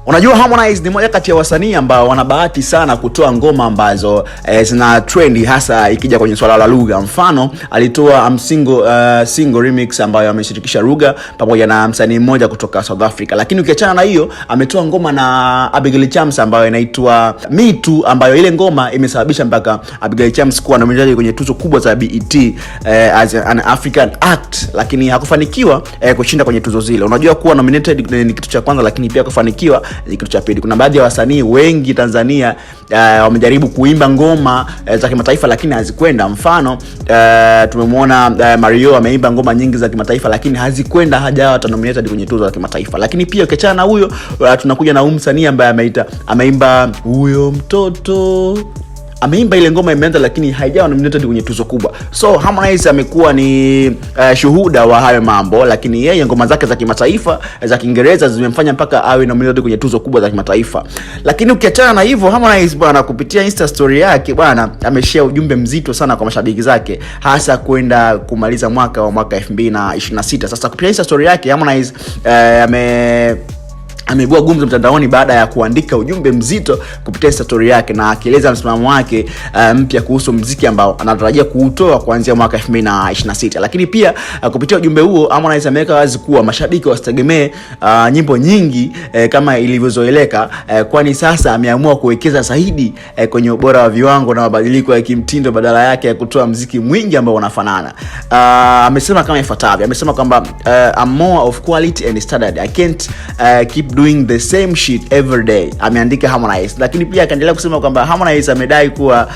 Unajua Harmonize ni moja kati ya wasanii ambao wana bahati sana kutoa ngoma ambazo zina trendy hasa ikija kwenye swala la lugha. Mfano alitoa single remix ambayo ameshirikisha Ruga pamoja na msanii mmoja kutoka South Africa. Lakini ukiachana na hiyo, ametoa ngoma na Abigail Chams ambayo inaitwa Me Too, ambayo ile ngoma imesababisha mpaka Abigail Chams kuwa nominated kwenye tuzo kubwa za BET as an African act, lakini hakufanikiwa kushinda kwenye tuzo zile. Unajua kuwa nominated ni kitu cha kwanza, lakini pia kufanikiwa ni kitu cha pili. Kuna baadhi ya wasanii wengi Tanzania wamejaribu kuimba ngoma za kimataifa lakini hazikwenda. Mfano tumemwona Mario ameimba ngoma nyingi za kimataifa lakini hazikwenda, hajawa nominated kwenye tuzo za kimataifa. Lakini pia ukiachana na huyo, tunakuja na msanii ambaye ameimba huyo mtoto, ameimba ile ngoma imeenda lakini haijawa nominated kwenye tuzo kubwa. So Harmonize amekuwa ni shuhuda wa hayo mambo, lakini yeye ngoma zake za kimataifa za Kiingereza zimemfanya mpaka awe nominated kwenye tuzo kubwa za kimataifa. Lakini ukiachana na hivyo, Harmonize bwana kupitia Insta story yake bwana ameshare ujumbe mzito sana kwa mashabiki zake, hasa kwenda kumaliza mwaka 2026. Sasa kupitia Insta story yake Harmonize ameibua gumzo mtandaoni baada ya kuandika ujumbe mzito kupitia story yake, na akieleza msimamo wake mpya kuhusu muziki ambao anatarajia kuutoa kuanzia mwaka 2026. Lakini pia kupitia ujumbe huo Harmonize ameweka wazi kuwa mashabiki wasitegemee nyimbo nyingi kama ilivyozoeleka, kwani sasa ameamua kuwekeza zaidi kwenye ubora wa viwango na mabadiliko ya kimtindo badala yake ya kutoa muziki mwingi ambao unafanana. Amesema kama ifuatavyo, amesema kwamba I'm more of quality and standard. I can't keep doing the same shit every day, ameandika Harmonize. Lakini pia akaendelea kusema kwamba Harmonize amedai kuwa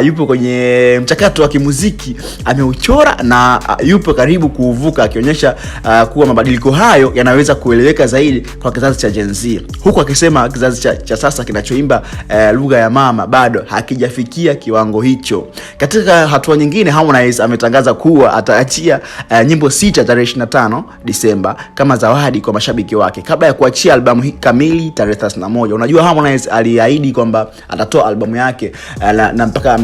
yupo kwenye mchakato wa kimuziki ameuchora na yupo karibu kuuvuka, akionyesha kuwa mabadiliko hayo yanaweza kueleweka zaidi kwa kizazi cha Gen Z, huku akisema kizazi cha sasa kinachoimba lugha ya mama bado hakijafikia kiwango hicho. Katika hatua nyingine, Harmonize ametangaza kuwa ataachia nyimbo 6 tarehe 25 Disemba kama zawadi kwa mashabiki wake kabla ya kuachia albamu kamili tarehe 31. Unajua Harmonize aliahidi kwamba atatoa albamu yake na mpaka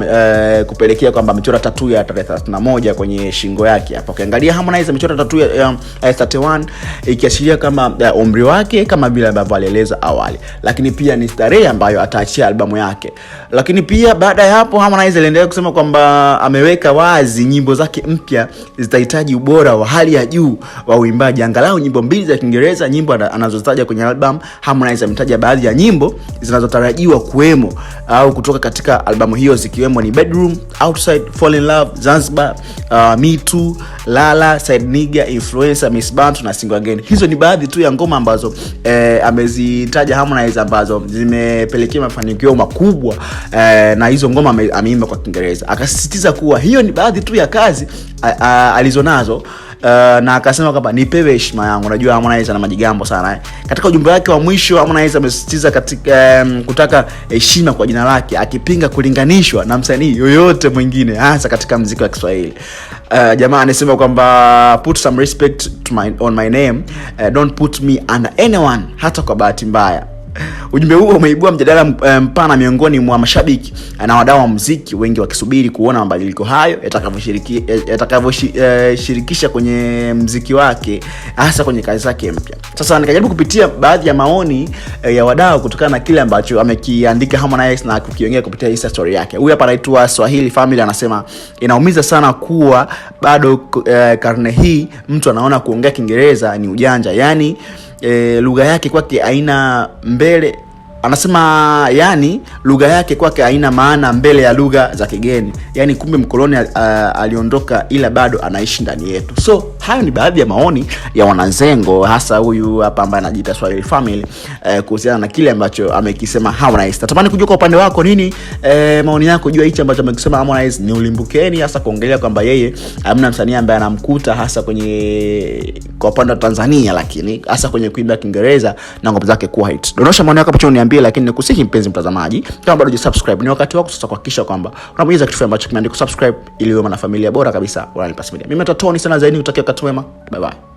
kupelekea kwamba amechora tattoo ya tarehe 31 kwenye shingo yake. Hapo ukiangalia Harmonize amechora tattoo ya 31 ikiashiria kama umri wake kama vile ambavyo alieleza awali, lakini pia ni tarehe ambayo ataachia albamu yake. Lakini pia baada ya hapo Harmonize aliendelea kusema kwamba ameweka wazi nyimbo zake mpya zitahitaji ubora wa hali ya juu wa uimbaji, angalau nyimbo 2 za Kiingereza, nyimbo anazotaja kwenye album. Harmonize ametaja baadhi ya nyimbo zinazotarajiwa kuwemo au kutoka katika albamu hiyo, zikiwemo ni Bedroom, Outside, Fall in Love, Zanzibar, Me Too, Lala, Side Nigga, Influencer, Miss Bantu na Single Again. Hizo ni baadhi tu ya ngoma ambazo amezitaja Harmonize ambazo zimepelekea mafanikio makubwa, na hizo ngoma ameimba kwa Kiingereza. Akasisitiza kuwa hiyo ni baadhi tu ya kazi alizonazo, na akasema kwamba nipewe heshima yangu. Unajua Harmonize ana majigambo sana Katika ujumbe wake wa mwisho Harmonize amesisitiza katika kutaka heshima kwa jina lake, akipinga kulinganishwa na msanii yoyote mwingine hasa katika muziki wa Kiswahili. Jamaa anasema kwamba put some respect on my name, don't put me under anyone hata kwa bahati mbaya. Ujumbe huo umeibua mjadala mpana miongoni mwa mashabiki na wadau wa muziki, wengi wakisubiri kuona mabadiliko hayo yatakavyoshirikisha kwenye muziki wake, hasa kwenye kazi zake mpya. Sasa nikajaribu kupitia baadhi ya maoni ya wadau kutokana na kile ambacho amekiandika Harmonize na kukiongea kupitia Insta story yake. Huyu hapa anaitwa Swahili Family, anasema inaumiza sana kuwa bado karne hii mtu anaona kuongea Kiingereza ni ujanja, yani lugha yake kwake haina mbele. Anasema yani lugha yake kwake haina maana mbele ya lugha za kigeni, yani kumbe mkoloni aliondoka ila bado anaishi ndani yetu. So hayo ni baadhi ya maoni ya wanazengo, hasa huyu hapa ambaye anajiita Swahili Family kuhusiana na kile ambacho amekisema Harmonize. Natamani kujua kwa upande wako nini maoni yako juu ya hicho ambacho amekisema Harmonize. Ni ulimbukeni hasa kuongelea kwamba yeye hamna msanii ambaye anamkuta hasa kwa upande wa Tanzania, lakini hasa kwenye kuimba Kiingereza na ngoma zake kuwa hit. Donosha maoni yako hapo chini, lakini nikusihi mpenzi mtazamaji, kama bado hujasubscribe, ni wakati wako sasa kuhakikisha kwamba unabonyeza kitufe ambacho kimeandikwa subscribe ili uwe na familia bora kabisa One Plus Media. Mimi ni Tony sana zaidi, utakia wakati mwema. Bye bye.